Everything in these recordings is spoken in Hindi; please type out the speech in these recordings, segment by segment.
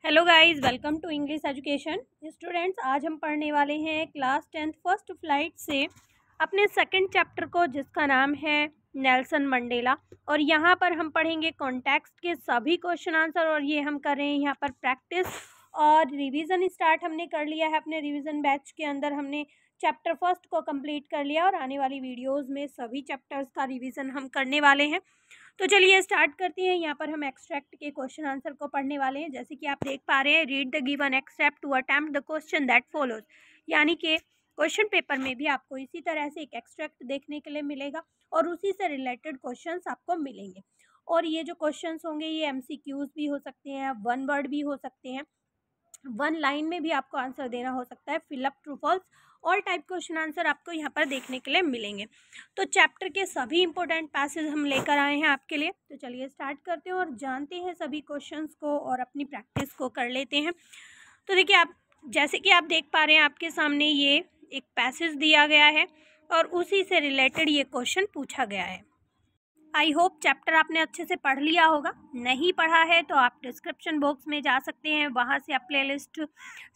Hello guys, welcome to English education. Students, आज हम पढ़ने वाले हैं क्लास 10th फर्स्ट फ्लाइट से अपने सेकंड चैप्टर को, जिसका नाम है नेल्सन मंडेला। और यहाँ पर हम पढ़ेंगे कॉन्टेक्स्ट के सभी क्वेश्चन आंसर, और ये हम कर रहे हैं यहाँ पर प्रैक्टिस और रिवीजन स्टार्ट हमने कर लिया है। अपने रिवीजन बैच के अंदर हमने चैप्टर फर्स्ट को कंप्लीट कर लिया और आने वाली वीडियोस में सभी चैप्टर्स का रिवीजन हम करने वाले हैं। तो चलिए स्टार्ट करते हैं। यहाँ पर हम एक्सट्रैक्ट के क्वेश्चन आंसर को पढ़ने वाले हैं। जैसे कि आप देख पा रहे हैं, read the given extract to attempt the question that follows. यानी कि क्वेश्चन पेपर में भी आपको इसी तरह से एक एक्सट्रैक्ट देखने के लिए मिलेगा और उसी से रिलेटेड क्वेश्चंस आपको मिलेंगे। और ये जो क्वेश्चंस होंगे ये एमसीक्यूज भी हो सकते हैं, वन वर्ड भी हो सकते हैं, वन लाइन में भी आपको आंसर देना हो सकता है, fill up true false, all type question answer आपको यहाँ पर देखने के लिए मिलेंगे। तो चैप्टर के सभी इंपॉर्टेंट पैसेज हम लेकर आए हैं आपके लिए। तो चलिए स्टार्ट करते हैं और जानते हैं सभी क्वेश्चंस को और अपनी प्रैक्टिस को कर लेते हैं। तो देखिए, आप जैसे कि आप देख पा रहे हैं, आपके सामने ये एक पैसेज दिया गया है और उसी से रिलेटेड ये क्वेश्चन पूछा गया है। आई होप चैप्टर आपने अच्छे से पढ़ लिया होगा। नहीं पढ़ा है तो आप डिस्क्रिप्शन बॉक्स में जा सकते हैं, वहाँ से आप प्लेलिस्ट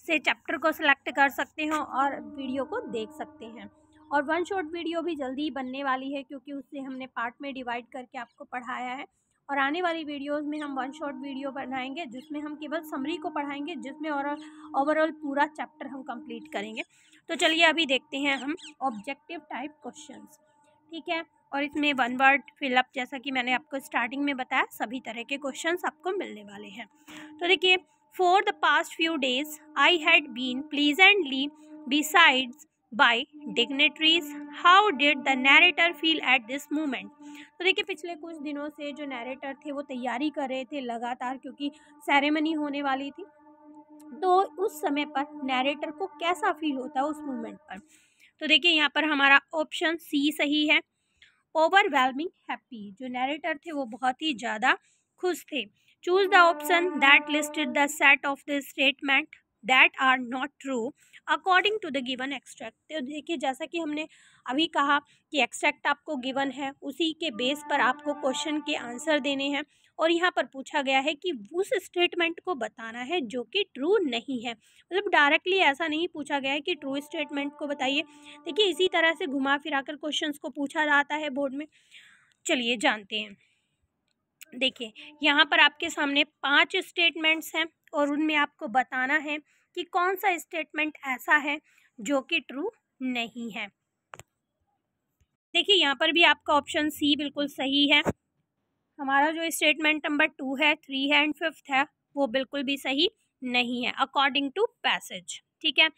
से चैप्टर को सिलेक्ट कर सकते हो और वीडियो को देख सकते हैं। और वन शॉट वीडियो भी जल्दी बनने वाली है, क्योंकि उससे हमने पार्ट में डिवाइड करके आपको पढ़ाया है। और आने वाली वीडियोज़ में हम वन शॉट वीडियो बनाएंगे, जिसमें हम केवल समरी को पढ़ाएंगे, जिसमें ओवरऑल पूरा चैप्टर हम कंप्लीट करेंगे। तो चलिए अभी देखते हैं हम ऑब्जेक्टिव टाइप क्वेश्चंस। ठीक है, और इसमें वन वर्ड फिलअप, जैसा कि मैंने आपको स्टार्टिंग में बताया, सभी तरह के क्वेश्चंस आपको मिलने वाले हैं। तो देखिए, for the past few days I had been pleasantly besides by dignitaries, how did the narrator feel at this moment. तो देखिए, पिछले कुछ दिनों से जो नैरेटर थे वो तैयारी कर रहे थे लगातार, क्योंकि सेरेमनी होने वाली थी। तो उस समय पर नैरेटर को कैसा फील होता है उस मोमेंट पर। तो देखिए, यहाँ पर हमारा ऑप्शन सी सही है, ओवरवेलमिंग हैप्पी। जो नैरेटर थे वो बहुत ही ज़्यादा खुश थे। Choose the option that listed the set of the statement that are not true according to the given extract. तो देखिए, जैसा कि हमने अभी कहा कि एक्सट्रैक्ट आपको गिवन है, उसी के बेस पर आपको क्वेश्चन के आंसर देने हैं। और यहाँ पर पूछा गया है कि उस स्टेटमेंट को बताना है जो कि ट्रू नहीं है। मतलब डायरेक्टली ऐसा नहीं पूछा गया है कि ट्रू स्टेटमेंट को बताइए। देखिए, इसी तरह से घुमा फिरा कर क्वेश्चंस को पूछा जाता है बोर्ड में। चलिए जानते हैं। देखिए, यहाँ पर आपके सामने 5 स्टेटमेंट्स हैं और उनमें आपको बताना है कि कौन सा स्टेटमेंट ऐसा है जो कि ट्रू नहीं है। देखिए, यहाँ पर भी आपका ऑप्शन सी बिल्कुल सही है। हमारा जो स्टेटमेंट नंबर 2 है, 3 है एंड 5th है, वो बिल्कुल भी सही नहीं है अकॉर्डिंग टू पैसेज। ठीक है,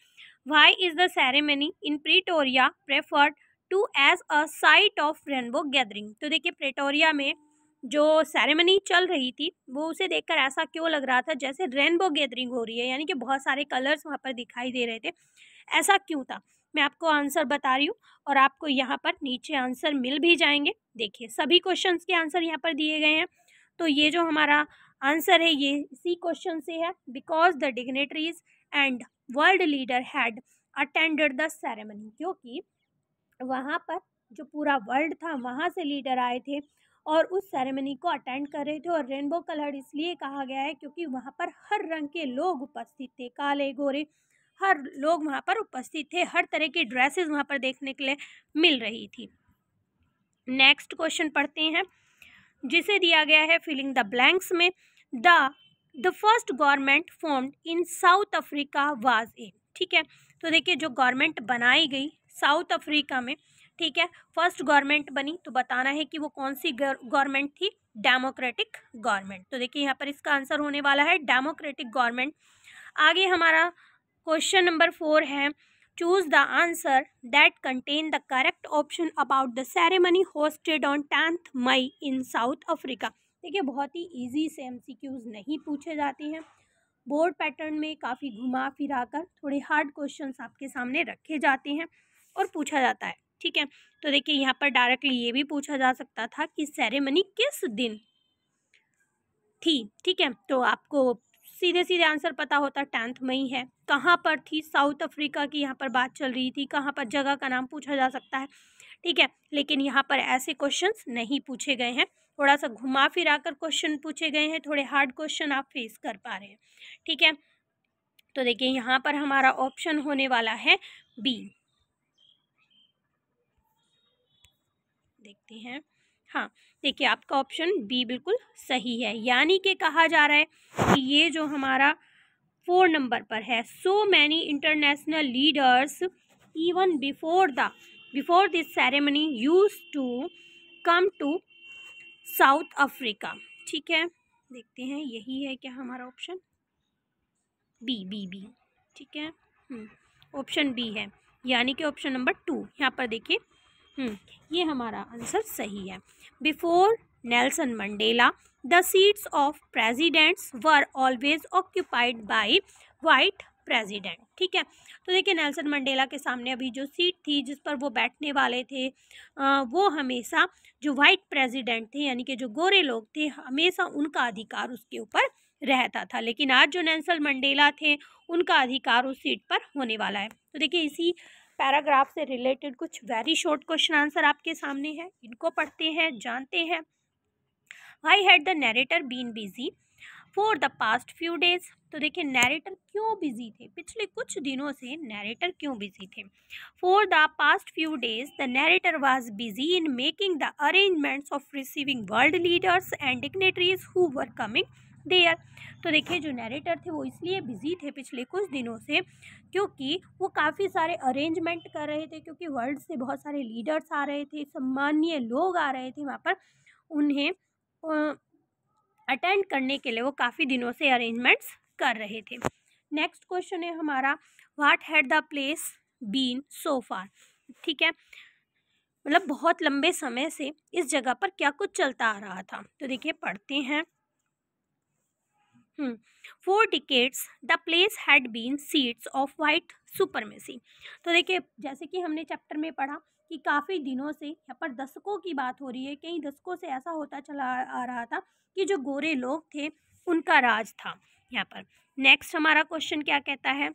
why is the ceremony in Pretoria preferred to as a site of rainbow gathering. तो देखिए, प्रेटोरिया में जो सेरेमनी चल रही थी वो उसे देखकर ऐसा क्यों लग रहा था जैसे रेनबो गैदरिंग हो रही है, यानी कि बहुत सारे कलर्स वहाँ पर दिखाई दे रहे थे। ऐसा क्यों था, मैं आपको आंसर बता रही हूँ और आपको यहाँ पर नीचे आंसर मिल भी जाएंगे। देखिए, सभी क्वेश्चंस के आंसर यहाँ पर दिए गए हैं। तो ये जो हमारा आंसर है ये इसी क्वेश्चन से है। Because the dignitaries and world leader had attended the ceremony, क्योंकि वहाँ पर जो पूरा वर्ल्ड था वहाँ से लीडर आए थे और उस सेरेमनी को अटेंड कर रहे थे। और रेनबो कलर इसलिए कहा गया है क्योंकि वहाँ पर हर रंग के लोग उपस्थित थे, काले गोरे हर लोग वहाँ पर उपस्थित थे, हर तरह की ड्रेसेस वहाँ पर देखने के लिए मिल रही थी। नेक्स्ट क्वेश्चन पढ़ते हैं, जिसे दिया गया है फिलिंग द ब्लैंक्स में। The first government formed in South Africa was a. ठीक है, तो देखिए, जो गवर्नमेंट बनाई गई साउथ अफ्रीका में, ठीक है, फर्स्ट गवर्नमेंट बनी, तो बताना है कि वो कौन सी गवर्नमेंट थी। Democratic government. तो देखिए, यहाँ पर इसका आंसर होने वाला है डेमोक्रेटिक गवर्नमेंट। आगे हमारा क्वेश्चन नंबर 4 है, choose the answer that contain the correct option about the ceremony hosted on 10th May in South Africa. देखिए, बहुत ही इजी से एमसीक्यूज नहीं पूछे जाते हैं। बोर्ड पैटर्न में काफ़ी घुमा फिरा कर थोड़े हार्ड क्वेश्चंस आपके सामने रखे जाते हैं और पूछा जाता है। ठीक है, तो देखिए, यहाँ पर डायरेक्टली ये भी पूछा जा सकता था कि सेरेमनी किस दिन थी। ठीक है, तो आपको सीधे सीधे आंसर पता होता, 10th मई है। कहाँ पर थी, साउथ अफ्रीका की यहाँ पर बात चल रही थी, कहाँ पर जगह का नाम पूछा जा सकता है। ठीक है, लेकिन यहाँ पर ऐसे क्वेश्चंस नहीं पूछे गए हैं थोड़ा सा घुमा फिरा कर क्वेश्चन पूछे गए हैं, थोड़े हार्ड क्वेश्चन आप फेस कर पा रहे हैं। ठीक है, तो देखिए यहाँ पर हमारा ऑप्शन होने वाला है बी। देखते हैं, हाँ देखिए आपका ऑप्शन बी बिल्कुल सही है। यानी कि कहा जा रहा है कि ये जो हमारा 4 नंबर पर है, so many international leaders even before this ceremony used to come to South Africa. ठीक है, देखते हैं यही है क्या हमारा ऑप्शन बी, बी बी। ठीक है, ऑप्शन बी है, यानी कि ऑप्शन नंबर 2। यहाँ पर देखिए ये हमारा आंसर सही है। Before Nelson Mandela the seats of presidents were always occupied by white president. ठीक है, तो देखिए नेल्सन मंडेला के सामने अभी जो सीट थी जिस पर वो बैठने वाले थे वो हमेशा जो वाइट प्रेसिडेंट थे यानी कि जो गोरे लोग थे, हमेशा उनका अधिकार उसके ऊपर रहता था। लेकिन आज जो नेल्सन मंडेला थे उनका अधिकार उस सीट पर होने वाला है। तो देखिए इसी पैराग्राफ से रिलेटेड कुछ वेरी शॉर्ट क्वेश्चन आंसर आपके सामने है, इनको पढ़ते हैं, जानते हैं। Why had the narrator been busy for the past few days. तो देखिए नैरेटर क्यों बिजी थे, पिछले कुछ दिनों से नैरेटर क्यों बिजी थे। For the past few days the narrator was busy in making the arrangements of receiving world leaders and dignitaries who were coming there. तो देखिए जो नैरेटर थे वो इसलिए बिजी थे पिछले कुछ दिनों से क्योंकि वो काफ़ी सारे अरेंजमेंट कर रहे थे, क्योंकि वर्ल्ड से बहुत सारे लीडर्स आ रहे थे, सम्मानीय लोग आ रहे थे वहाँ पर, उन्हें अटेंड करने के लिए वो काफ़ी दिनों से अरेंजमेंट्स कर रहे थे। नेक्स्ट क्वेश्चन है हमारा what had the place been so far. ठीक है, मतलब बहुत लंबे समय से इस जगह पर क्या कुछ चलता आ रहा था। तो देखिए पढ़ते हैं। For decades the place had been seats of white supremacy। तो देखिए जैसे कि हमने चैप्टर में पढ़ा कि काफ़ी दिनों से, यहाँ पर दशकों की बात हो रही है, कई दशकों से ऐसा होता चला आ रहा था कि जो गोरे लोग थे उनका राज था यहाँ पर। नेक्स्ट हमारा क्वेश्चन क्या कहता है,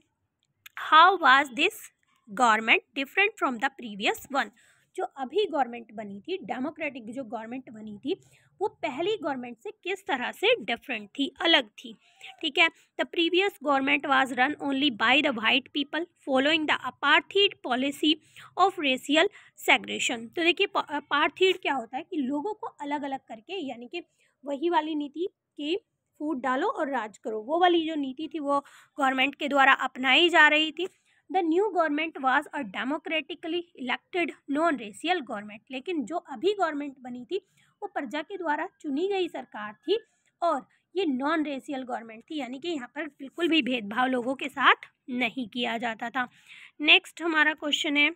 how was this government different from the previous one. जो अभी गवर्नमेंट बनी थी, डेमोक्रेटिक जो गवर्नमेंट बनी थी, वो पहली गवर्नमेंट से किस तरह से डिफरेंट थी, अलग थी। ठीक है, the previous government was run only by the white people following the apartheid policy of racial segregation. तो देखिए अपार्थीड क्या होता है कि लोगों को अलग अलग करके, यानी कि वही वाली नीति कि फूट डालो और राज करो, वो वाली जो नीति थी वो गवर्नमेंट के द्वारा अपनाई जा रही थी। The new government was a democratically elected non racial government. लेकिन जो अभी गवर्नमेंट बनी थी वो प्रजा के द्वारा चुनी गई सरकार थी और ये नॉन रेशियल गवर्नमेंट थी, यानी कि यहाँ पर बिल्कुल भी भेदभाव लोगों के साथ नहीं किया जाता था। नेक्स्ट हमारा क्वेश्चन है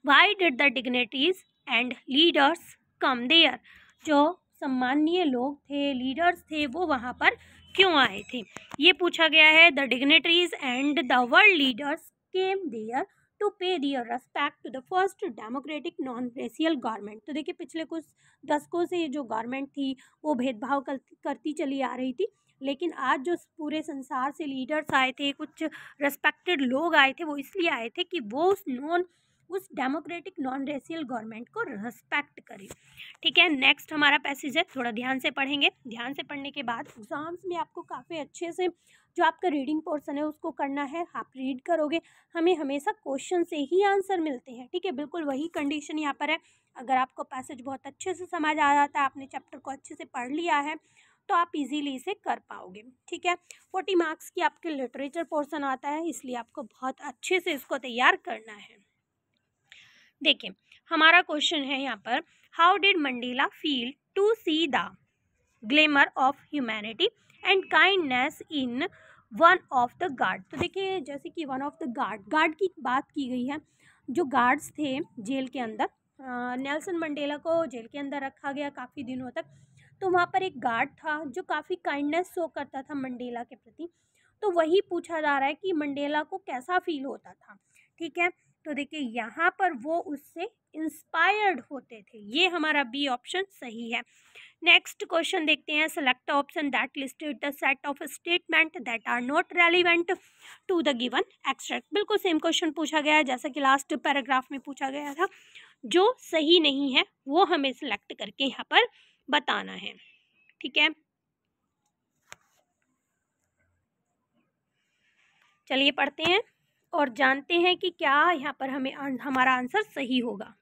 why did the dignitaries and leaders come there. जो सम्मानीय लोग थे, लीडर्स थे, वो वहाँ पर क्यों आए थे, ये पूछा गया है। The dignitaries and the world leaders came there to pay their respect to the first democratic non racial government. तो देखिए पिछले कुछ दशकों से जो गवर्नमेंट थी वो भेदभाव करती चली आ रही थी, लेकिन आज जो पूरे संसार से लीडर्स आए थे, कुछ रेस्पेक्टेड लोग आए थे, वो इसलिए आए थे कि वो उस डेमोक्रेटिक नॉन रेशियल गवर्नमेंट को रेस्पेक्ट करें। ठीक है, नेक्स्ट हमारा पैसेज है, थोड़ा ध्यान से पढ़ेंगे। ध्यान से पढ़ने के बाद एग्जाम्स में आपको काफ़ी अच्छे से जो आपका रीडिंग पोर्शन है उसको करना है। आप रीड करोगे, हमें हमेशा क्वेश्चन से ही आंसर मिलते हैं। ठीक है, बिल्कुल वही कंडीशन यहाँ पर है। अगर आपको पैसेज बहुत अच्छे से समझ आ जाता है, आपने चैप्टर को अच्छे से पढ़ लिया है, तो आप इजीली इसे कर पाओगे। ठीक है, 40 मार्क्स की आपके लिटरेचर पोर्शन आता है, इसलिए आपको बहुत अच्छे से इसको तैयार करना है। देखिए हमारा क्वेश्चन है यहाँ पर, how did Mandela feel to see the glamour of humanity and kindness in one of the guard. तो देखिए जैसे कि वन ऑफ द गार्ड की बात की गई है। जो गार्ड्स थे जेल के अंदर, नेल्सन मंडेला को जेल के अंदर रखा गया काफ़ी दिनों तक, तो वहाँ पर एक गार्ड था जो काफ़ी काइंडनेस शो करता था मंडेला के प्रति। तो वही पूछा जा रहा है कि मंडेला को कैसा फील होता था। ठीक है, तो देखिए यहाँ पर वो उससे इंस्पायर्ड होते थे, ये हमारा बी ऑप्शन सही है। नेक्स्ट क्वेश्चन देखते हैं, select option that listed the set of statement that are not relevant to the given extract. बिल्कुल सेम क्वेश्चन पूछा गया है जैसा कि लास्ट पैराग्राफ में पूछा गया था। जो सही नहीं है वो हमें सिलेक्ट करके यहाँ पर बताना है। ठीक है, चलिए पढ़ते हैं और जानते हैं कि क्या यहाँ पर हमें हमारा आंसर सही होगा।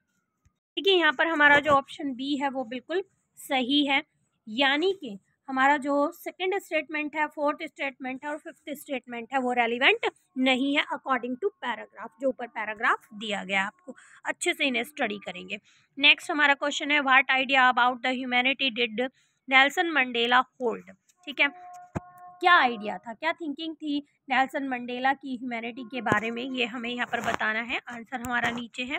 देखिए यहाँ पर हमारा जो ऑप्शन बी है वो बिल्कुल सही है, यानी कि हमारा जो सेकंड स्टेटमेंट है, फोर्थ स्टेटमेंट है और फिफ्थ स्टेटमेंट है वो रेलिवेंट नहीं है अकॉर्डिंग टू पैराग्राफ, जो ऊपर पैराग्राफ दिया गया। आपको अच्छे से इन्हें स्टडी करेंगे। नेक्स्ट हमारा क्वेश्चन है, what idea about the humanity did Nelson Mandela hold. ठीक है, क्या आइडिया था, क्या थिंकिंग थी नेल्सन मंडेला की ह्यूमैनिटी के बारे में, ये हमें यहाँ पर बताना है। आंसर हमारा नीचे है,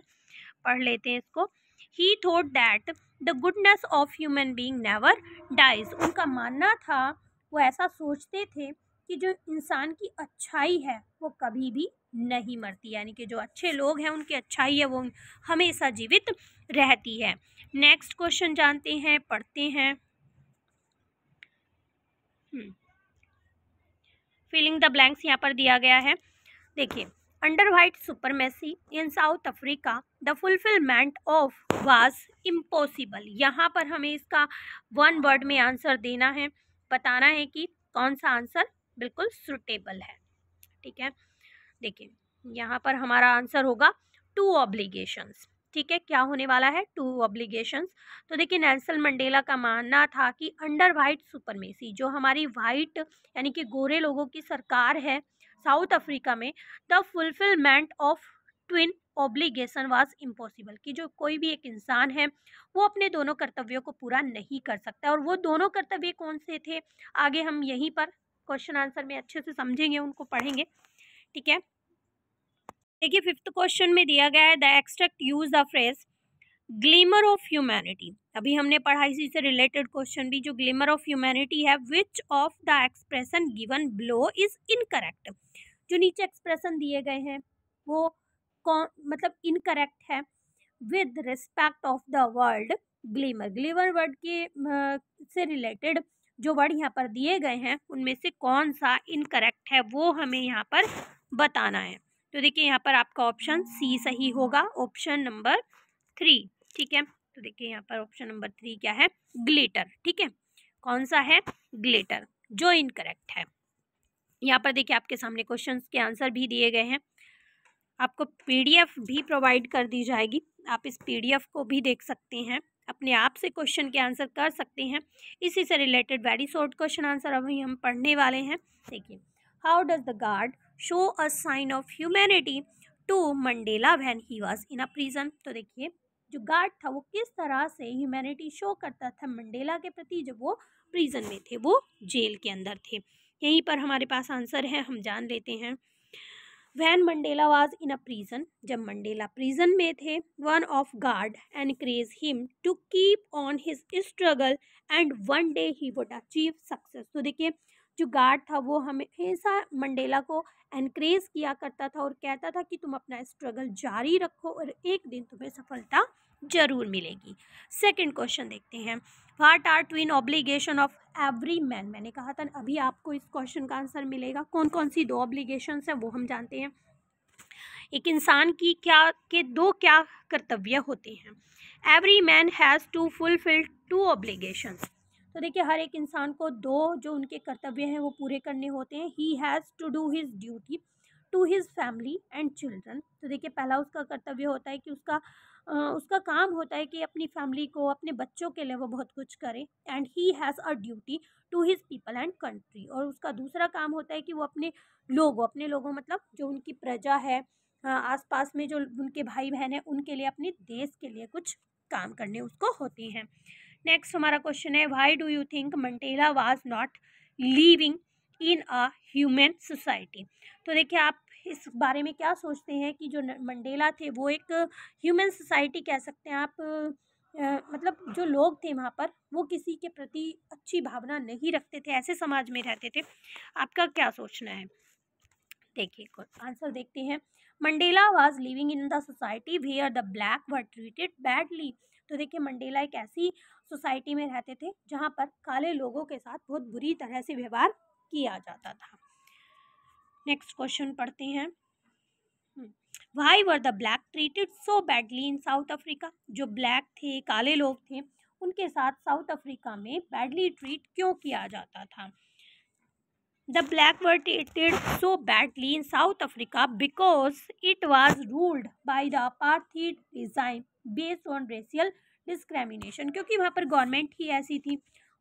पढ़ लेते हैं इसको। He thought that the goodness of human being never dies। उनका मानना था, वो ऐसा सोचते थे कि जो इंसान की अच्छाई है वो कभी भी नहीं मरती, यानी कि जो अच्छे लोग हैं उनकी अच्छाई है वो हमेशा जीवित रहती है। नेक्स्ट क्वेश्चन जानते हैं, पढ़ते हैं। फिलिंग द ब्लैंक्स यहाँ पर दिया गया है। देखिए, under white supremacy in South Africa the fulfilment of was impossible. यहाँ पर हमें इसका वन वर्ड में आंसर देना है, बताना है कि कौन सा आंसर बिल्कुल सुटेबल है। ठीक है, देखिए यहाँ पर हमारा आंसर होगा टू ऑब्लिगेशंस। ठीक है, क्या होने वाला है, टू ऑब्लिगेशंस। तो देखिए नेल्सन मंडेला का मानना था कि अंडर वाइट सुपरमेसी, जो हमारी वाइट यानी कि गोरे लोगों की सरकार है साउथ अफ्रीका में, the fulfilment of twin obligation was impossible, कि जो कोई भी एक इंसान है वो अपने दोनों कर्तव्यों को पूरा नहीं कर सकता। और वो दोनों कर्तव्य कौन से थे, आगे हम यहीं पर क्वेश्चन आंसर में अच्छे से समझेंगे, उनको पढ़ेंगे। ठीक है, देखिए फिफ्थ क्वेश्चन में दिया गया है, the extract use the phrase glimmer of humanity. अभी हमने पढ़ा इसी से रिलेटेड क्वेश्चन भी, जो ग्लिमर ऑफ ह्यूमैनिटी है, which of the expression given below is incorrect. जो नीचे एक्सप्रेशन दिए गए हैं वो कौन मतलब इनकरेक्ट है with respect of the word glimmer. Glimmer word के से रिलेटेड जो वर्ड यहाँ पर दिए गए हैं उनमें से कौन सा इनकरेक्ट है वो हमें यहाँ पर बताना है। तो देखिए यहाँ पर आपका ऑप्शन सी सही होगा, ऑप्शन नंबर 3। ठीक है, तो देखिए यहाँ पर ऑप्शन नंबर 3 क्या है, ग्लिटर। ठीक है, कौन सा है, ग्लिटर, जो इनकरेक्ट है। यहाँ पर देखिए आपके सामने क्वेश्चंस के आंसर भी दिए गए हैं, आपको पीडीएफ भी प्रोवाइड कर दी जाएगी, आप इस पीडीएफ को भी देख सकते हैं, अपने आप से क्वेश्चन के आंसर कर सकते हैं। इसी से related very short question answer अभी हम पढ़ने वाले हैं। देखिए, how does the guard show a sign of humanity to Mandela when he was in a prison. तो देखिए जो गार्ड था वो किस तरह से ह्यूमैनिटी शो करता था मंडेला के प्रति जब वो प्रिजन में थे, वो जेल के अंदर थे। यहीं पर हमारे पास आंसर है, हम जान लेते हैं। When Mandela was in a prison, जब मंडेला प्रिजन में थे, one of guard encouraged him to keep on his struggle and one day he would achieve success। तो देखिए जो गार्ड था वो हमेशा मंडेला को एनकरेज किया करता था और कहता था कि तुम अपना स्ट्रगल जारी रखो और एक दिन तुम्हें सफलता जरूर मिलेगी। सेकंड क्वेश्चन देखते हैं, what are twin obligation of every man. मैंने कहा था अभी आपको इस क्वेश्चन का आंसर मिलेगा, कौन कौन सी दो ऑब्लिगेशंस हैं वो हम जानते हैं। एक इंसान की दो क्या कर्तव्य होते हैं, every man has to fulfil two obligations. तो देखिए हर एक इंसान को दो जो उनके कर्तव्य हैं वो पूरे करने होते हैं। He has to do his duty to his family and children. तो देखिए पहला उसका कर्तव्य होता है कि उसका काम होता है कि अपनी फैमिली को, अपने बच्चों के लिए वो बहुत कुछ करे। And he has a duty to his people and country. और उसका दूसरा काम होता है कि वो अपने लोगों मतलब जो उनकी प्रजा है, आसपास में जो उनके भाई बहन हैं उनके लिए, अपने देश के लिए कुछ काम करने उसको होते हैं। नेक्स्ट हमारा क्वेश्चन है, why do you think Mandela was not living in a human society. तो देखिए आप इस बारे में क्या सोचते हैं कि जो मंडेला थे वो एक ह्यूमन सोसाइटी कह सकते हैं आप, मतलब जो लोग थे वहाँ पर वो किसी के प्रति अच्छी भावना नहीं रखते थे, ऐसे समाज में रहते थे। आपका क्या सोचना है, देखिए आंसर देखते हैं। Mandela was living in the society where the black were treated badly. तो देखिए मंडेला एक ऐसी सोसाइटी में रहते थे जहाँ पर काले लोगों के साथ बहुत बुरी तरह से व्यवहार किया जाता था। नेक्स्ट क्वेश्चन पढ़ते हैं। Why were the black treated so badly in South Africa, जो ब्लैक थे, काले लोग थे, उनके साथ साउथ अफ्रीका में बैडली ट्रीट क्यों किया जाता था? The black were treated so badly in South Africa because it was ruled by the apartheid regime based on racial discrimination, क्योंकि वहाँ पर गवर्नमेंट ही ऐसी थी,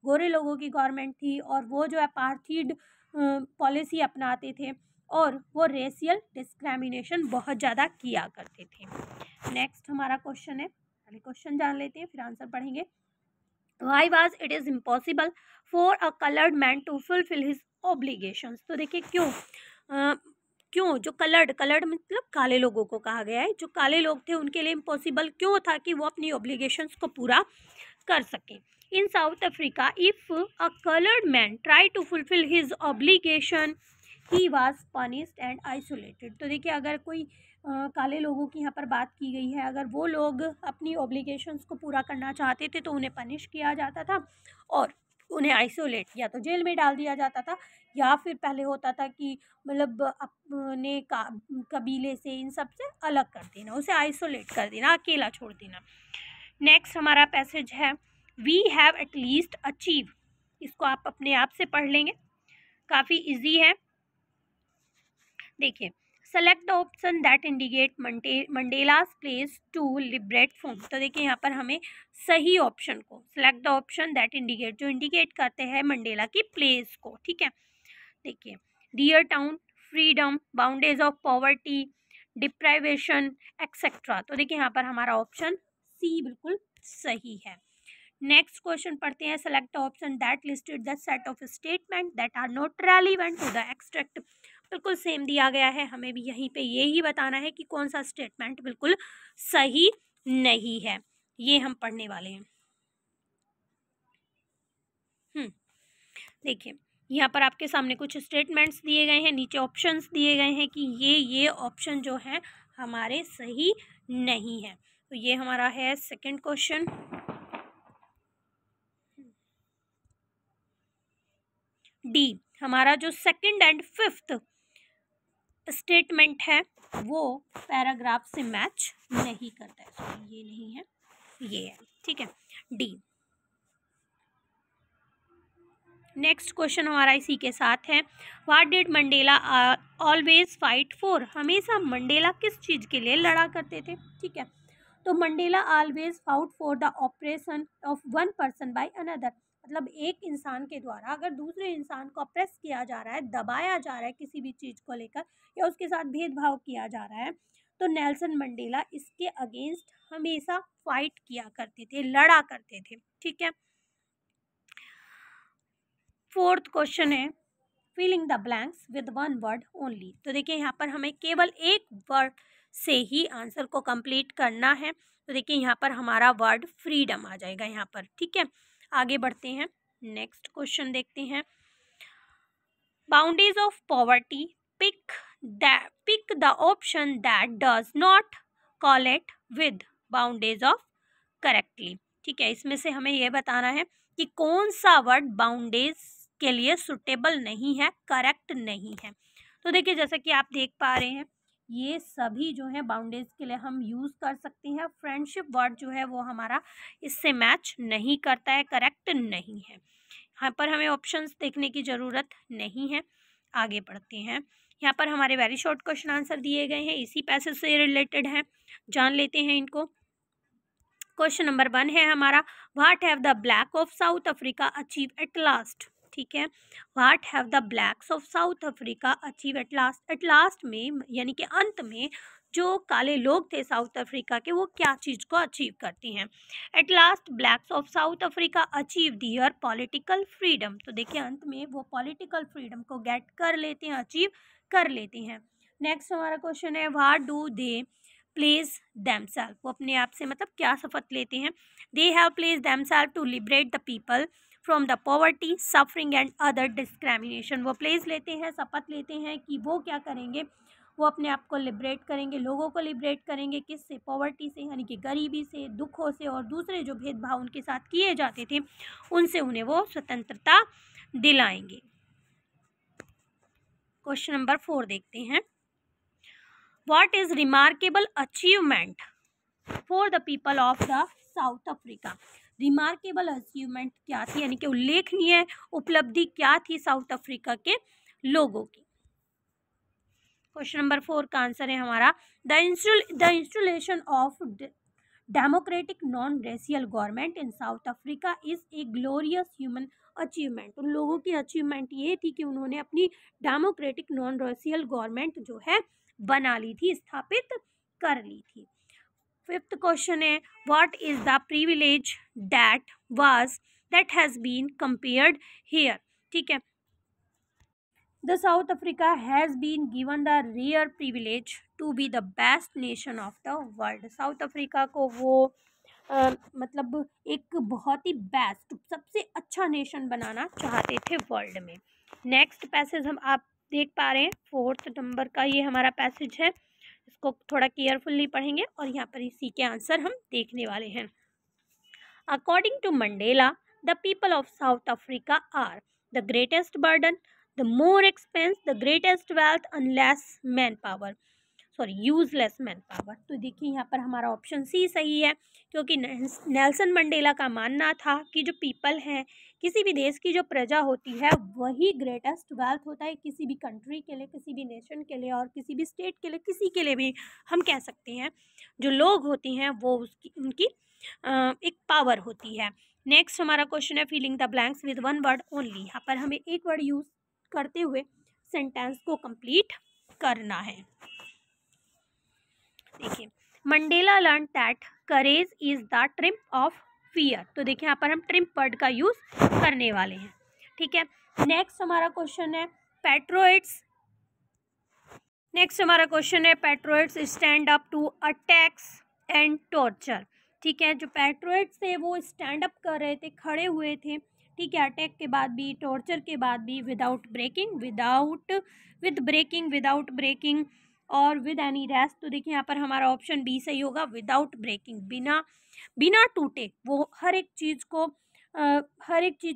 गोरे लोगों की गवर्नमेंट थी और वो जो अपार्थीड पॉलिसी अपनाते थे और वो रेशियल डिस्क्रिमिनेशन बहुत ज़्यादा किया करते थे। नेक्स्ट हमारा क्वेश्चन है, पहले क्वेश्चन जान लेते हैं फिर आंसर पढ़ेंगे। Why was it is impossible for a colored man to fulfill his obligations? तो देखिए क्यों जो कलर्ड मतलब काले लोगों को कहा गया है, जो काले लोग थे उनके लिए इम्पॉसिबल क्यों था कि वो अपनी ऑब्लिगेशंस को पूरा कर सकें। In South Africa if a coloured man try to fulfil his obligation he was punished and isolated. तो देखिए अगर कोई काले लोगों की यहाँ पर बात की गई है, अगर वो लोग अपनी ऑब्लिगेशंस को पूरा करना चाहते थे तो उन्हें पनिश किया जाता था और उन्हें आइसोलेट या तो जेल में डाल दिया जाता था या फिर पहले होता था कि मतलब अपने कबीले से इन सब से अलग कर देना, उसे आइसोलेट कर देना, अकेला छोड़ देना। नेक्स्ट हमारा पैसेज है वी हैव एटलीस्ट अचीव, इसको आप अपने आप से पढ़ लेंगे, काफ़ी इजी है। देखिए select the option that indicate Mandela's place to liberate from. तो देखिए यहाँ पर हमें सही ऑप्शन को select the option that indicate, जो इंडिकेट करते हैं मंडेला की प्लेस को, ठीक है। देखिए dear town, freedom, bondage of poverty, deprivation etcetera. तो देखिए यहाँ पर हमारा ऑप्शन सी बिल्कुल सही है। नेक्स्ट क्वेश्चन पढ़ते हैं select the option that listed the set of statement that are not relevant to the extract. बिल्कुल सेम दिया गया है, हमें भी यहीं पे यही बताना है कि कौन सा स्टेटमेंट बिल्कुल सही नहीं है, ये हम पढ़ने वाले हैं। देखिए यहाँ पर आपके सामने कुछ स्टेटमेंट्स दिए गए हैं, नीचे ऑप्शंस दिए गए हैं कि ये ऑप्शन जो है हमारे सही नहीं है। तो ये हमारा है सेकंड क्वेश्चन। डी हमारा जो सेकंड एंड फिफ्थ स्टेटमेंट है वो पैराग्राफ से मैच नहीं करता है, सॉरी ये नहीं है, ये है, ठीक है, डी। नेक्स्ट क्वेश्चन हमारा इसी के साथ है what did Mandela always fight for, हमेशा मंडेला किस चीज़ के लिए लड़ा करते थे, ठीक है। तो Mandela always fought for the operation of one person by another, मतलब एक इंसान के द्वारा अगर दूसरे इंसान को ऑप्रेस किया जा रहा है, दबाया जा रहा है किसी भी चीज़ को लेकर या उसके साथ भेदभाव किया जा रहा है, तो नेल्सन मंडेला इसके अगेंस्ट हमेशा फाइट किया करते थे, लड़ा करते थे, ठीक है। फोर्थ क्वेश्चन है filling the blanks with one word only. तो देखिए यहाँ पर हमें केवल एक वर्ड से ही आंसर को कंप्लीट करना है। तो देखिए यहाँ पर हमारा वर्ड फ्रीडम आ जाएगा यहाँ पर, ठीक है। आगे बढ़ते हैं, नेक्स्ट क्वेश्चन देखते हैं boundaries of poverty, pick the option that does not collate with boundaries of correctly, ठीक है। इसमें से हमें यह बताना है कि कौन सा वर्ड बाउंडेज के लिए सुटेबल नहीं है, करेक्ट नहीं है। तो देखिए जैसा कि आप देख पा रहे हैं ये सभी जो है बाउंडेज के लिए हम यूज़ कर सकते हैं। फ्रेंडशिप वर्ड जो है वो हमारा इससे मैच नहीं करता है, करेक्ट नहीं है। यहाँ पर हमें ऑप्शंस देखने की ज़रूरत नहीं है। आगे बढ़ते हैं, यहाँ पर हमारे वेरी शॉर्ट क्वेश्चन आंसर दिए गए हैं, इसी पैसेज से रिलेटेड है, जान लेते हैं इनको। क्वेश्चन नंबर 1 है हमारा what have the black of South Africa achieve at last, ठीक है। What have the blacks of South Africa achieve at last, at last में यानी कि अंत में जो काले लोग थे साउथ अफ्रीका के वो क्या चीज़ को अचीव करते हैं। At last blacks of South Africa achieve their political freedom. तो देखिए अंत में वो पॉलिटिकल फ्रीडम को गेट कर लेते हैं, अचीव कर लेते हैं। नेक्स्ट हमारा क्वेश्चन है what do they place themselves, वो अपने आप से मतलब क्या शपथ लेते हैं। They have place themselves to liberate the people from the poverty, suffering and other discrimination. वो प्लेस लेते हैं, शपथ लेते हैं कि वो क्या करेंगे, वो अपने आप को लिबरेट करेंगे, लोगों को लिबरेट करेंगे, किससे, पॉवर्टी से यानी कि गरीबी से, दुखों से और दूसरे जो भेदभाव उनके साथ किए जाते थे उनसे उन्हें वो स्वतंत्रता दिलाएंगे। क्वेश्चन नंबर 4 देखते हैं what is remarkable achievement for the people of the South Africa. Remarkable achievement क्या थी, यानी कि उल्लेखनीय उपलब्धि क्या थी साउथ अफ्रीका के लोगों की। क्वेश्चन नंबर 4 का आंसर है हमारा the installation of democratic non racial government in South Africa is a glorious human achievement. उन लोगों की अचीवमेंट ये थी कि उन्होंने अपनी डेमोक्रेटिक नॉन रेशियल गवर्नमेंट जो है बना ली थी, स्थापित कर ली थी। फिफ्थ क्वेश्चन है what is the privilege that has been compared here. ठीक है, the South Africa has been given the rare privilege to be the best nation of the world. South Africa को वो मतलब एक बहुत ही बेस्ट, सबसे अच्छा नेशन बनाना चाहते थे वर्ल्ड में। नेक्स्ट पैसेज हम आप देख पा रहे हैं, 4th नंबर का ये हमारा पैसेज है, इसको थोड़ा केयरफुली पढ़ेंगे और यहाँ पर इसी के आंसर हम देखने वाले हैं। According to Mandela the people of South Africa are the greatest burden, the more expense, the greatest wealth, unless manpower, useless man power. तो देखिए यहाँ पर हमारा ऑप्शन सी सही है, क्योंकि नेल्सन मंडेला का मानना था कि जो पीपल हैं, किसी भी देश की जो प्रजा होती है वही ग्रेटेस्ट वेल्थ होता है, किसी भी कंट्री के लिए, किसी भी नेशन के लिए और किसी भी स्टेट के लिए, किसी के लिए भी हम कह सकते हैं जो लोग होती हैं वो उनकी एक पावर होती है। नेक्स्ट हमारा क्वेश्चन है filling the blanks with one word only. यहाँ पर हमें एक वर्ड यूज करते हुए सेंटेंस को कंप्लीट करना है। देखिए, Mandela learn that courage is the triumph of fear. तो देखिए यहाँ पर हम ट्रिम्प वर्ड का यूज करने वाले हैं। ठीक है, नेक्स्ट हमारा क्वेश्चन है patriots stand up to attacks and torture. ठीक है, जो पैट्रोइट्स थे वो स्टैंड अप कर रहे थे, खड़े हुए थे। ठीक है, अटैक के बाद भी, टॉर्चर के बाद भी, विदाउट ब्रेकिंग और विद एनी रेस्ट। तो देखिए यहाँ पर हमारा ऑप्शन बी सही होगा, विदाउट ब्रेकिंग, बिना टूटे वो हर एक चीज़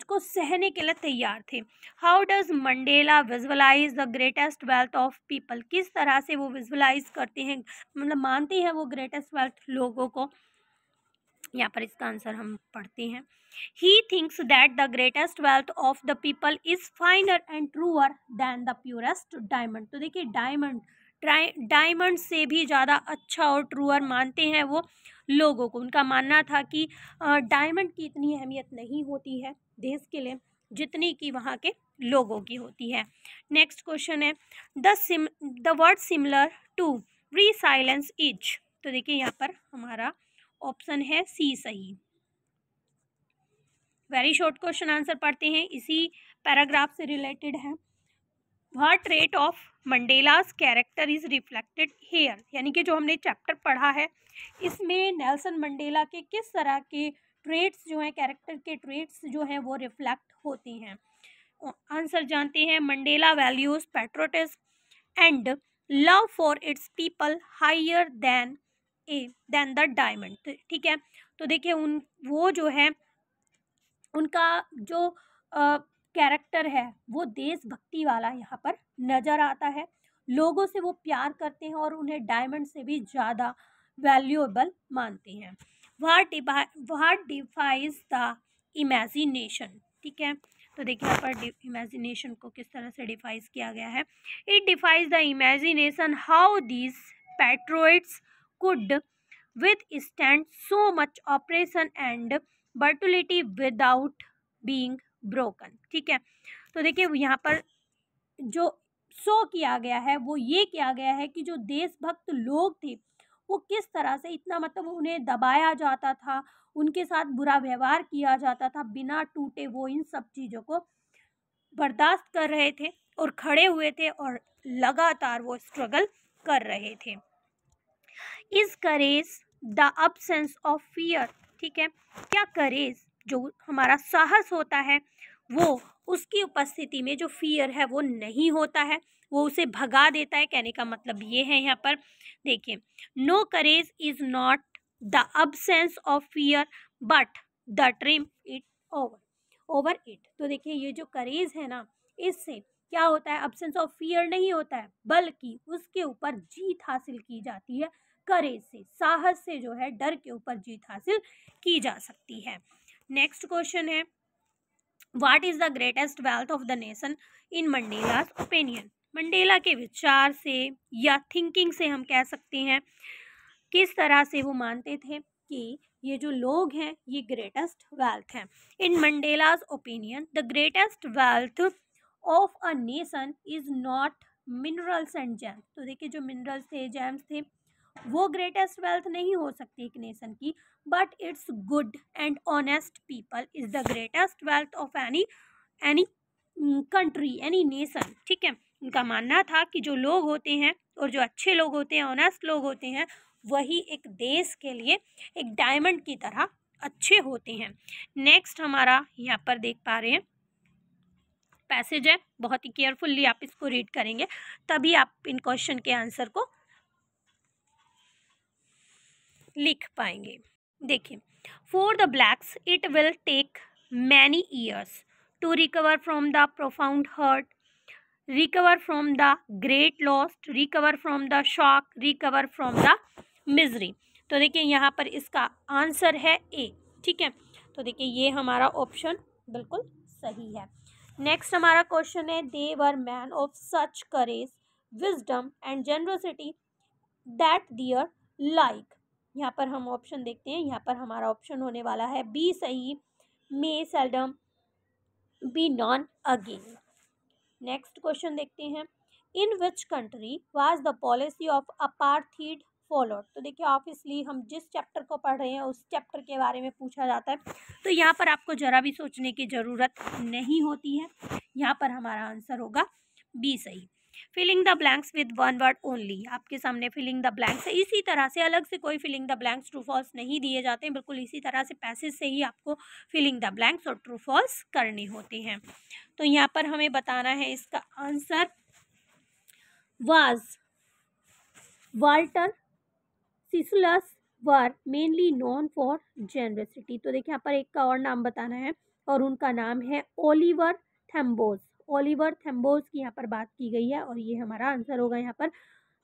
को सहने के लिए तैयार थे। How does Mandela visualise the greatest wealth of people. किस तरह से वो विजुअलाइज करते हैं, मतलब मानते हैं वो ग्रेटेस्ट वेल्थ लोगों को। यहाँ पर इसका आंसर हम पढ़ते हैं, he thinks that the greatest wealth of the people is finer and truer than the purest diamond. तो देखिए डायमंड से भी ज़्यादा अच्छा और ट्रूअर मानते हैं वो लोगों को। उनका मानना था कि डायमंड की इतनी अहमियत नहीं होती है देश के लिए जितनी कि वहाँ के लोगों की होती है। नेक्स्ट क्वेश्चन है the word similar to resilience is. तो देखिए यहाँ पर हमारा ऑप्शन है सी सही। वेरी शॉर्ट क्वेश्चन आंसर पढ़ते हैं, इसी पैराग्राफ से रिलेटेड है। What trait of Mandela's character is reflected here. यानी कि जो हमने चैप्टर पढ़ा है इसमें नेल्सन मंडेला के किस तरह के ट्रेट्स जो हैं, कैरेक्टर के ट्रेट्स जो हैं वो रिफ्लेक्ट होते हैं। आंसर जानते हैं, Mandela values patriotism and love for its people higher then the diamond. ठीक है, तो देखिए वो जो है उनका जो कैरेक्टर है वो देशभक्ति वाला यहाँ पर नज़र आता है। लोगों से वो प्यार करते हैं और उन्हें डायमंड से भी ज़्यादा वैल्यूएबल मानते हैं। What defies the imagination. ठीक है, तो देखिए यहाँ पर इमेजिनेशन को किस तरह से डिफाइज किया गया है। It defies the imagination how these patriots could withstand so much oppression and brutality without being broken। ठीक है, तो देखिए यहाँ पर जो शो किया गया है वो ये किया गया है कि जो देशभक्त लोग थे वो किस तरह से इतना, मतलब उन्हें दबाया जाता था, उनके साथ बुरा व्यवहार किया जाता था, बिना टूटे वो इन सब चीज़ों को बर्दाश्त कर रहे थे और खड़े हुए थे और लगातार वो स्ट्रगल कर रहे थे। Is courage the absence of fear. ठीक है, क्या करेज जो हमारा साहस होता है वो उसकी उपस्थिति में जो फियर है वो नहीं होता है, वो उसे भगा देता है। कहने का मतलब ये है यहाँ पर देखिए, no courage is not the absence of fear but the triumph it over it. तो देखिए ये जो करेज है ना, इससे क्या होता है, अब्सेंस ऑफ फियर नहीं होता है, बल्कि उसके ऊपर जीत हासिल की जाती है करेज से, साहस से जो है डर के ऊपर जीत हासिल की जा सकती है। नेक्स्ट क्वेश्चन है, what is the greatest wealth of the nation in Mandela's opinion. Mandela के विचार से या थिंकिंग से हम कह सकते हैं किस तरह से वो मानते थे कि ये जो लोग हैं ये ग्रेटेस्ट वेल्थ हैं। In Mandela's opinion the greatest wealth of a nation is not minerals and gems. तो देखिए जो मिनरल्स थे, जेम्स थे, वो ग्रेटेस्ट वेल्थ नहीं हो सकती एक नेशन की, but it's good and honest people is the greatest wealth of any country, any nation. ठीक है, उनका मानना था कि जो लोग होते हैं और जो अच्छे लोग होते हैं, ऑनेस्ट लोग होते हैं, वही एक देश के लिए एक डायमंड की तरह अच्छे होते हैं। नेक्स्ट हमारा यहाँ पर देख पा रहे हैं पैसेज है, बहुत ही केयरफुल्ली आप इसको रीड करेंगे तभी आप इन क्वेश्चन के आंसर को लिख पाएंगे। देखिए, for the blacks it will take many years to recover from the profound hurt, recover from the great loss, recover from the shock, recover from the misery. तो देखिए यहाँ पर इसका आंसर है ए। ठीक है, तो देखिए ये हमारा ऑप्शन बिल्कुल सही है। नेक्स्ट हमारा क्वेश्चन है, they were men of such courage, wisdom and generosity that their like. यहाँ पर हम ऑप्शन देखते हैं, यहाँ पर हमारा ऑप्शन होने वाला है बी सही, may seldom be known again. Next question देखते हैं, in which country was the policy of apartheid followed. तो देखिए ऑब्वियसली हम जिस चैप्टर को पढ़ रहे हैं उस चैप्टर के बारे में पूछा जाता है, तो यहाँ पर आपको जरा भी सोचने की ज़रूरत नहीं होती है, यहाँ पर हमारा आंसर होगा बी सही। Filling the blanks with one word only, आपके सामने फिलिंग द ब्लैंक्स है। इसी तरह से अलग से कोई filling the blanks true false नहीं दिए जाते हैं, बिल्कुल इसी तरह से पैसेज से ही आपको फिलिंग द ब्लैंक्स और ट्रू फॉल्स करने होते हैं। तो यहाँ पर हमें बताना है इसका answer was Walter Sisulus were mainly known for generosity. तो देखिए यहाँ पर एक का और नाम बताना है और उनका नाम है ओलिवर थेम्बोस। ओलिवर थेम्बोस की यहाँ पर बात की गई है और ये हमारा आंसर होगा। यहाँ पर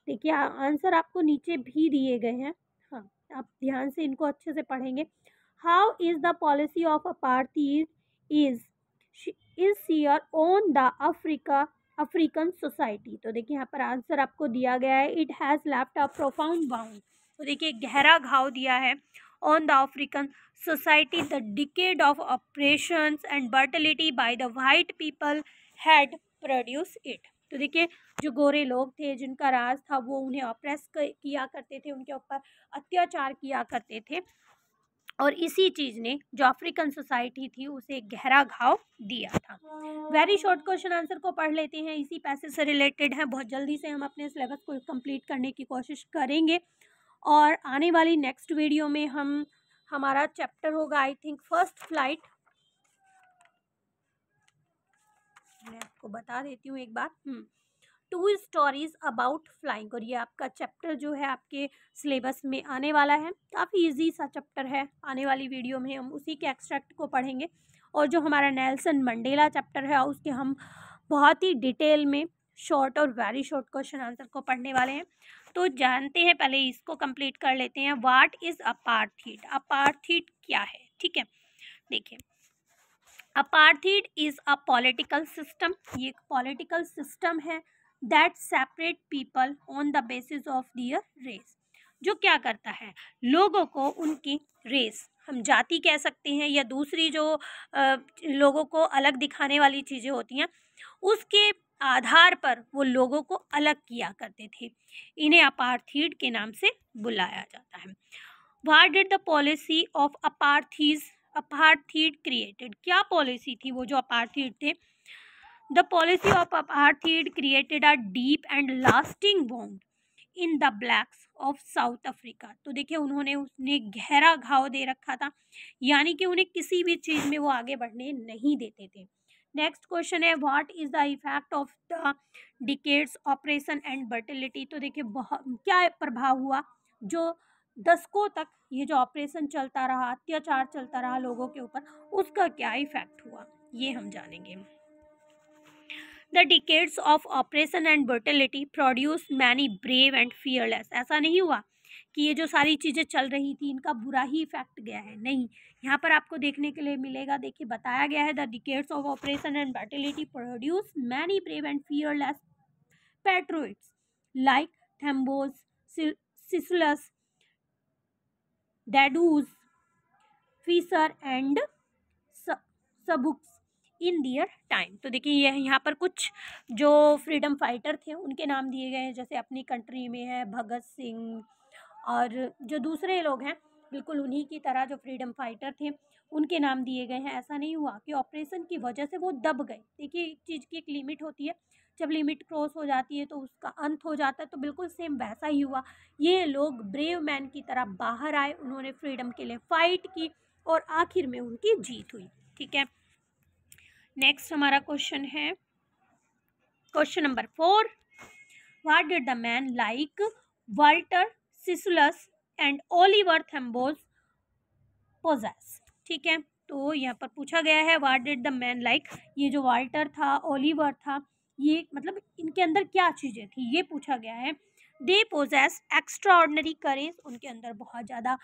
देखिए आंसर आपको नीचे भी दिए गए हैं, हाँ आप ध्यान से इनको अच्छे से पढ़ेंगे। How is the policy of apartheid is share on the African society. तो देखिए यहाँ पर आंसर आपको दिया गया है, it has left a profound wound. तो देखिए गहरा घाव दिया है on the African society, the decade of operations and brutality by the white people had produce it. तो देखिए जो गोरे लोग थे जिनका राज था वो उन्हें ऑप्रेस किया करते थे, उनके ऊपर अत्याचार किया करते थे, और इसी चीज़ ने जो अफ्रीकन सोसाइटी थी उसे गहरा घाव दिया था। वेरी शॉर्ट क्वेश्चन आंसर को पढ़ लेते हैं, इसी पैसेज से रिलेटेड है। बहुत जल्दी से हम अपने सिलेबस को कंप्लीट करने की कोशिश करेंगे और आने वाली नेक्स्ट वीडियो में हमारा चैप्टर होगा आई थिंक फर्स्ट फ्लाइट। मैं आपको बता देती हूँ एक बार, 2 स्टोरीज अबाउट फ्लाइंग, और ये आपका चैप्टर जो है आपके सिलेबस में आने वाला है। काफ़ी इजी सा चैप्टर है, आने वाली वीडियो में हम उसी के एक्सट्रैक्ट को पढ़ेंगे। और जो हमारा नेल्सन मंडेला चैप्टर है उसके हम बहुत ही डिटेल में शॉर्ट और वेरी शॉर्ट क्वेश्चन आंसर को पढ़ने वाले हैं। तो जानते हैं, पहले इसको कंप्लीट कर लेते हैं। व्हाट इज़ अपार्थीड, अपार्थीड क्या है। ठीक है, देखिए apartheid is a political system, ये एक पॉलिटिकल सिस्टम है that separate people on the basis of their race. जो क्या करता है, लोगों को उनकी रेस, हम जाति कह सकते हैं, या दूसरी जो लोगों को अलग दिखाने वाली चीज़ें होती हैं उसके आधार पर वो लोगों को अलग किया करते थे। इन्हें अपार्थीड के नाम से बुलाया जाता है। What did the policy of apartheid created, क्या पॉलिसी थी वो जो अपार्थीड थे। The policy of apartheid created a deep and lasting bond in the blacks of South Africa. तो देखिए उन्हें गहरा घाव दे रखा था, यानी कि उन्हें किसी भी चीज़ में वो आगे बढ़ने नहीं देते थे। नेक्स्ट क्वेश्चन है, what is the effect of the decades operation and brutality. तो देखिए बहुत क्या प्रभाव हुआ, जो दशकों तक ये जो ऑपरेशन चलता रहा, अत्याचार चलता रहा लोगों के ऊपर, उसका क्या इफेक्ट हुआ, ये हम जानेंगे। The decades of operation and brutality produce many brave and fearless. ऐसा नहीं हुआ कि ये जो सारी चीज़ें चल रही थी इनका बुरा ही इफेक्ट गया है, नहीं, यहाँ पर आपको देखने के लिए मिलेगा। देखिए बताया गया है the decades of operation and brutality produce many brave and fearless patriots like Tambos, Sisulus, Dadoos, Fischer and Sobukwes in their time. तो देखिए ये यहाँ पर कुछ जो फ्रीडम फाइटर थे उनके नाम दिए गए हैं, जैसे अपनी कंट्री में है भगत सिंह, और जो दूसरे लोग हैं बिल्कुल उन्हीं की तरह जो फ्रीडम फाइटर थे उनके नाम दिए गए हैं। ऐसा नहीं हुआ कि ऑपरेशन की वजह से वो दब गए। देखिए एक चीज़ की एक लिमिट होती है, जब लिमिट क्रॉस हो जाती है तो उसका अंत हो जाता है, तो बिल्कुल सेम वैसा ही हुआ। ये लोग ब्रेव मैन की तरह बाहर आए, उन्होंने फ्रीडम के लिए फाइट की और आखिर में उनकी जीत हुई। ठीक है, नेक्स्ट हमारा क्वेश्चन है question number 4। What did the man like Walter Sisulus and Oliver Tambos possess. ठीक है, तो यहाँ पर पूछा गया है what did the man like, ये जो वाल्टर था, ओलिवर था, ये मतलब इनके अंदर क्या चीज़ें थी ये पूछा गया है। दे पोजेस एक्स्ट्रा ऑर्डिनरी करेज, उनके अंदर बहुत ज़्यादा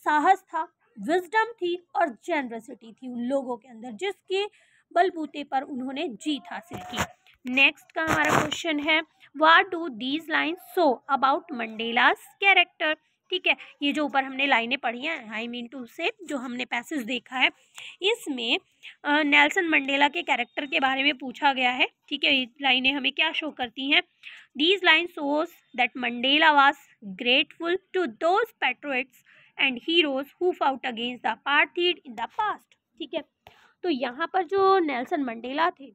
साहस था, विजडम थी और जेनरसिटी थी उन लोगों के अंदर, जिसके बलबूते पर उन्होंने जीत हासिल की। नेक्स्ट का हमारा क्वेश्चन है what do these lines show about Mandela's character. ठीक है, ये जो ऊपर हमने लाइनें पढ़ी हैं, आई मीन टू से जो हमने पैसेज देखा है, इसमें नेल्सन मंडेला के कैरेक्टर के बारे में पूछा गया है। ठीक है, ये लाइनें हमें क्या शो करती हैं, these line shows that Mandela was grateful to those patriots and heroes who fought against the apartheid in the past. ठीक है, तो यहाँ पर जो नेल्सन मंडेला थे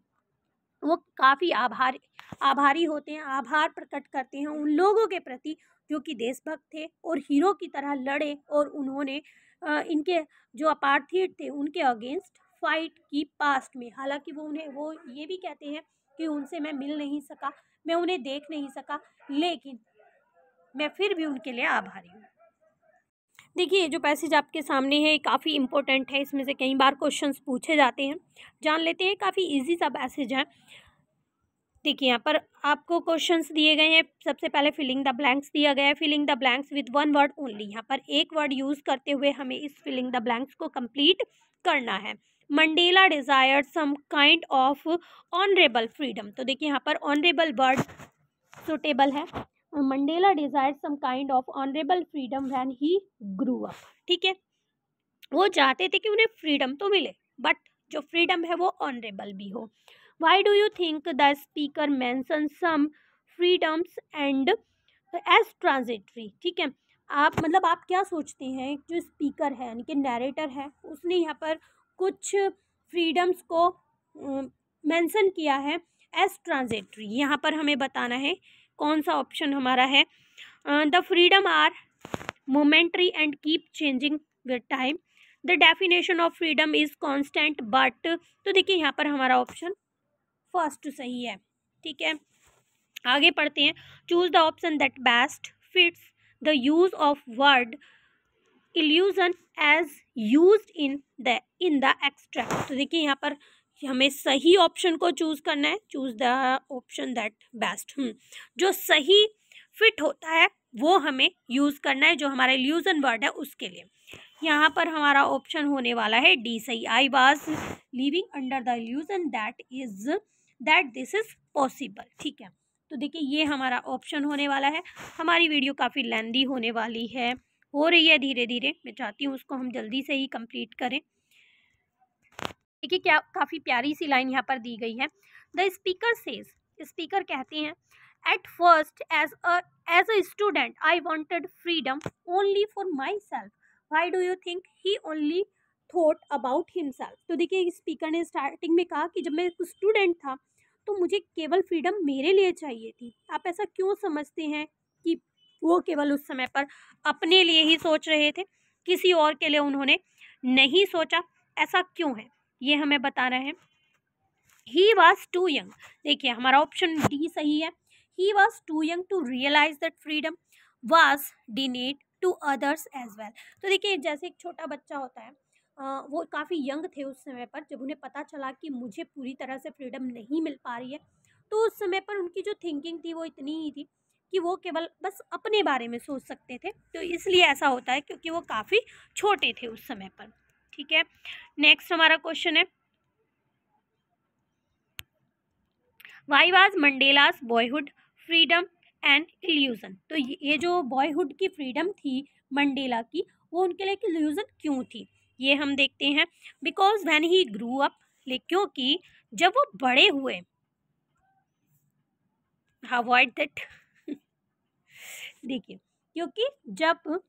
वो काफ़ी आभारी होते हैं, आभार प्रकट करते हैं उन लोगों के प्रति जो कि देशभक्त थे और हीरो की तरह लड़े और उन्होंने इनके जो अपार्थाइड थे उनके अगेंस्ट फाइट की पास्ट में। हालांकि वो ये भी कहते हैं कि उनसे मैं मिल नहीं सका, मैं उन्हें देख नहीं सका, लेकिन मैं फिर भी उनके लिए आभारी हूँ। देखिए जो पैसेज आपके सामने है काफ़ी इंपॉर्टेंट है, इसमें से कई बार क्वेश्चंस पूछे जाते हैं, जान लेते हैं। काफ़ी इजी सा पैसेज है। देखिए यहाँ पर आपको क्वेश्चंस दिए गए हैं। सबसे पहले फिलिंग द ब्लैंक्स दिया गया है, filling the blanks with one word only. यहाँ पर एक वर्ड यूज़ करते हुए हमें इस फिलिंग द ब्लैंक्स को कंप्लीट करना है। Mandela desired some kind of honourable freedom. तो देखिए यहाँ पर ऑनरेबल वर्ड सुटेबल है। Mandela desired some kind of honourable freedom when he grew up. ठीक है, वो चाहते थे कि उन्हें फ्रीडम तो मिले, बट जो फ्रीडम है वो ऑनरेबल भी हो। Why do you think the speaker mentions some freedoms and as transitory? ठीक है, आप क्या सोचते हैं, जो स्पीकर है यानी कि नैरेटर है उसने यहाँ पर कुछ फ्रीडम्स को मेंशन किया है एज ट्रांजिटरी। यहाँ पर हमें बताना है कौन सा ऑप्शन हमारा है। The freedom are momentary and keep changing with time, the definition of freedom is constant but. तो देखिए यहाँ पर हमारा ऑप्शन फर्स्ट सही है। ठीक है, आगे पढ़ते हैं। Choose the option that best fits the use of word illusion as used in the extract. तो देखिए यहाँ पर हमें सही ऑप्शन को चूज करना है। Choose the option that best, जो सही फिट होता है वो हमें यूज करना है, जो हमारा इल्यूजन वर्ड है उसके लिए। यहाँ पर हमारा ऑप्शन होने वाला है डी सही। I was living under the illusion that this is possible. ठीक है, तो देखिए ये हमारा ऑप्शन होने वाला है। हमारी वीडियो काफ़ी लेंदी होने वाली है, हो रही है धीरे धीरे, मैं चाहती हूँ उसको हम जल्दी से ही कंप्लीट करें। देखिए क्या काफ़ी प्यारी सी लाइन यहाँ पर दी गई है। द स्पीकर सेज, स्पीकर कहते हैं, at first as a student I wanted freedom only for my self, why do you think he only thought about himself. तो देखिए स्पीकर ने स्टार्टिंग में कहा कि जब मैं एक स्टूडेंट था तो मुझे केवल फ्रीडम मेरे लिए चाहिए थी। आप ऐसा क्यों समझते हैं कि वो केवल उस समय पर अपने लिए ही सोच रहे थे, किसी और के लिए उन्होंने नहीं सोचा, ऐसा क्यों है ये हमें बताना है। ही वॉज टू यंग, देखिए हमारा ऑप्शन डी सही है। He was too young to realise that freedom was denied to others as well. तो देखिए जैसे एक छोटा बच्चा होता है, वो काफ़ी यंग थे उस समय पर, जब उन्हें पता चला कि मुझे पूरी तरह से फ्रीडम नहीं मिल पा रही है, तो उस समय पर उनकी जो थिंकिंग थी वो इतनी ही थी कि वो केवल बस अपने बारे में सोच सकते थे, तो इसलिए ऐसा होता है क्योंकि वो काफ़ी छोटे थे उस समय पर। ठीक है, नेक्स्ट हमारा क्वेश्चन है, why was Mandela's boyhood freedom and illusion. तो ये जो बॉयहुड की फ्रीडम थी मंडेला की, वो उनके लिए एक इल्यूजन क्यों थी, ये हम देखते हैं। Because when he grew up, क्योंकि जब वो बड़े हुए, अवॉइड दैट देखिए, क्योंकि जब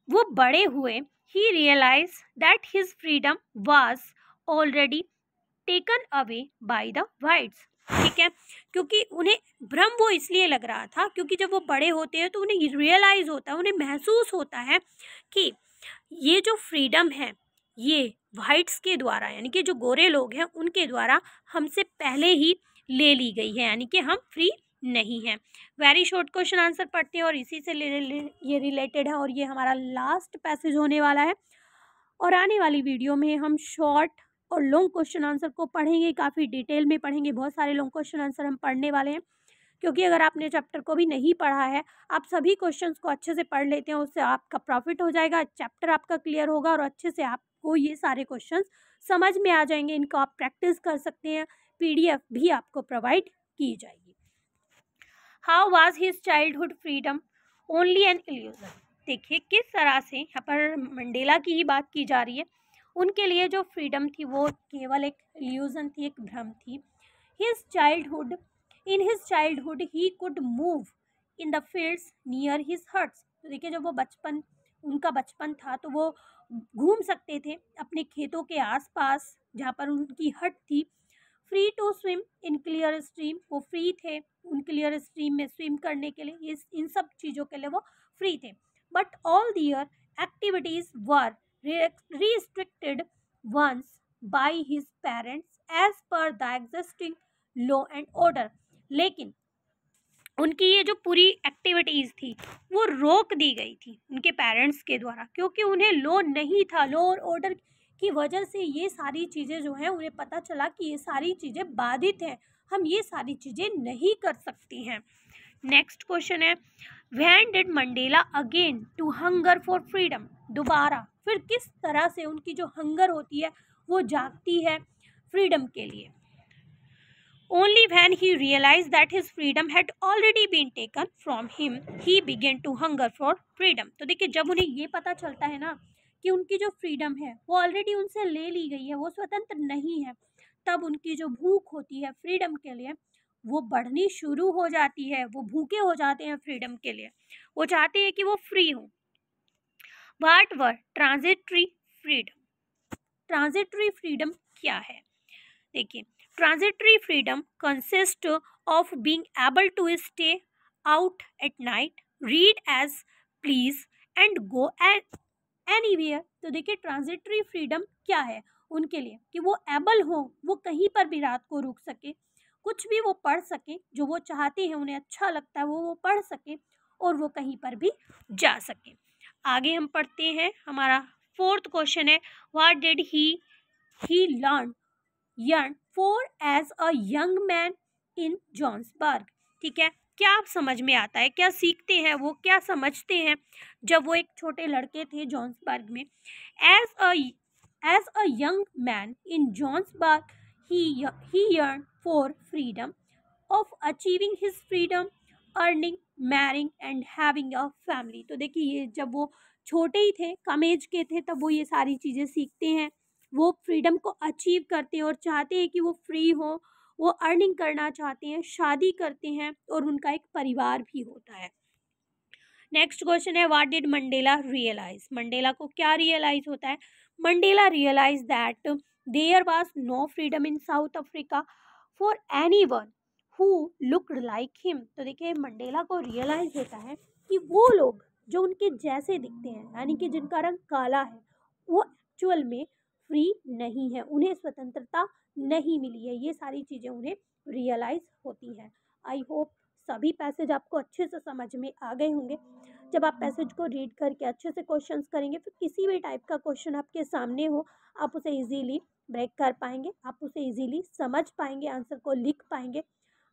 वो बड़े हुए, he realise that his freedom was already taken away by the whites. ठीक है, क्योंकि उन्हें भ्रम वो इसलिए लग रहा था क्योंकि जब वो बड़े होते हैं तो उन्हें रियलाइज होता है, उन्हें महसूस होता है कि ये जो फ्रीडम है ये वाइट्स के द्वारा, यानी कि जो गोरे लोग हैं उनके द्वारा हमसे पहले ही ले ली गई है, यानी कि हम फ्री नहीं हैं। वेरी शॉर्ट क्वेश्चन आंसर पढ़ते हैं और इसी से ये रिलेटेड है और ये हमारा लास्ट पैसेज होने वाला है। और आने वाली वीडियो में हम शॉर्ट और लॉन्ग क्वेश्चन आंसर को पढ़ेंगे, काफ़ी डिटेल में पढ़ेंगे, बहुत सारे लॉन्ग क्वेश्चन आंसर हम पढ़ने वाले हैं। क्योंकि अगर आपने चैप्टर को भी नहीं पढ़ा है, आप सभी क्वेश्चंस को अच्छे से पढ़ लेते हैं, उससे आपका प्रॉफिट हो जाएगा, चैप्टर आपका क्लियर होगा और अच्छे से आपको ये सारे क्वेश्चंस समझ में आ जाएंगे। इनको आप प्रैक्टिस कर सकते हैं, पीडीएफ भी आपको प्रोवाइड की जाएगी। How was his childhood freedom only an illusion. देखिए किस तरह से यहाँ पर मंडेला की ही बात की जा रही है, उनके लिए जो फ्रीडम थी वो केवल एक इल्यूजन थी, एक भ्रम थी। His childhood in his childhood he could move in the fields near his huts. तो देखिए जब वो बचपन, उनका बचपन था तो वो घूम सकते थे अपने खेतों के आसपास जहाँ पर उनकी हट थी। Free to swim in clear stream, वो फ्री थे उन क्लियर स्ट्रीम में स्विम करने के लिए, इन सब चीज़ों के लिए वो फ्री थे। But all their activities were restricted once by his parents as per the existing law and order। लेकिन उनकी ये जो पूरी एक्टिविटीज़ थी वो रोक दी गई थी उनके पेरेंट्स के द्वारा, क्योंकि उन्हें लॉ नहीं था। लॉ और ऑर्डर की वजह से ये सारी चीज़ें जो हैं उन्हें पता चला कि ये सारी चीज़ें बाधित हैं, हम ये सारी चीज़ें नहीं कर सकती हैं। नेक्स्ट क्वेश्चन है, when did Mandela again to hunger for freedom. दोबारा फिर किस तरह से उनकी जो हंगर होती है वो जागती है फ्रीडम के लिए। Only when he realized that his freedom had already been taken from him, he began to hunger for freedom। तो देखिए जब उन्हें ये पता चलता है ना कि उनकी जो फ्रीडम है वो ऑलरेडी उनसे ले ली गई है, वो स्वतंत्र नहीं है, तब उनकी जो भूख होती है फ्रीडम के लिए वो बढ़नी शुरू हो जाती है। वो भूखे हो जाते हैं फ्रीडम के लिए, वो चाहते हैं कि वो फ्री हो। What were transitory freedom. Transitory freedom क्या है, देखिए transitory freedom consist of being able to stay out at night, read as please and go anywhere. तो देखिए ट्रांजिटरी फ्रीडम क्या है उनके लिए कि वो एबल हो, वो कहीं पर भी रात को रुक सके, कुछ भी वो पढ़ सके, जो वो चाहते हैं उन्हें अच्छा लगता है वो पढ़ सके और वो कहीं पर भी जा सके। आगे हम पढ़ते हैं, हमारा फोर्थ क्वेश्चन है, what did he learn for as a young man in Johannesburg. ठीक है, क्या आप समझ में आता है, क्या सीखते हैं वो, क्या समझते हैं जब वो एक छोटे लड़के थे जॉन्सबर्ग में। As a young man in Johannesburg he yearned for freedom of achieving his freedom, earning, marrying and having a family। तो देखिए ये जब वो छोटे ही थे, कम एज के थे, तब वो ये सारी चीज़ें सीखते हैं, वो फ्रीडम को अचीव करते हैं और चाहते हैं कि वो फ्री हो, वो अर्निंग करना चाहते हैं, शादी करते हैं और उनका एक परिवार भी होता है। नेक्स्ट क्वेश्चन है, व्हाट डिड मंडेला रियलाइज। मंडेला को क्या रियलाइज होता है। Mandela realise that there was no freedom in South Africa for anyone who looked like him. तो देखिए मंडेला को रियलाइज होता है कि वो लोग जो उनके जैसे दिखते हैं, यानी कि जिनका रंग काला है, वो एक्चुअल में फ्री नहीं है, उन्हें स्वतंत्रता नहीं मिली है। ये सारी चीज़ें उन्हें रियलाइज होती हैं। आई होप सभी पैसेज आपको अच्छे से समझ में आ गए होंगे। जब आप पैसेज को रीड करके अच्छे से क्वेश्चंस करेंगे, फिर किसी भी टाइप का क्वेश्चन आपके सामने हो, आप उसे इजीली ब्रेक कर पाएंगे, आप उसे इजीली समझ पाएंगे, आंसर को लिख पाएंगे।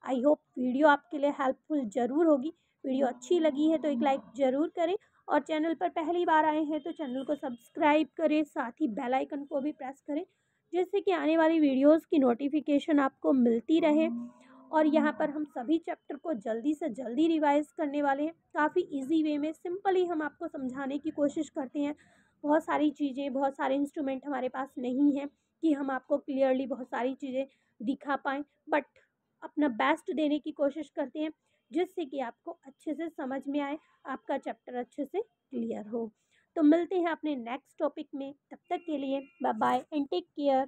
आई होप वीडियो आपके लिए हेल्पफुल ज़रूर होगी। वीडियो अच्छी लगी है तो एक लाइक ज़रूर करें और चैनल पर पहली बार आए हैं तो चैनल को सब्सक्राइब करें, साथ ही बेल आइकन को भी प्रेस करें जिससे कि आने वाली वीडियोस की नोटिफिकेशन आपको मिलती रहे। और यहाँ पर हम सभी चैप्टर को जल्दी से जल्दी रिवाइज करने वाले हैं। काफ़ी इजी वे में सिंपली हम आपको समझाने की कोशिश करते हैं। बहुत सारी चीज़ें, बहुत सारे इंस्ट्रूमेंट हमारे पास नहीं हैं कि हम आपको क्लियरली बहुत सारी चीज़ें दिखा पाएँ, बट अपना बेस्ट देने की कोशिश करते हैं जिससे कि आपको अच्छे से समझ में आए, आपका चैप्टर अच्छे से क्लियर हो। तो मिलते हैं अपने नेक्स्ट टॉपिक में, तब तक के लिए bye bye and take care.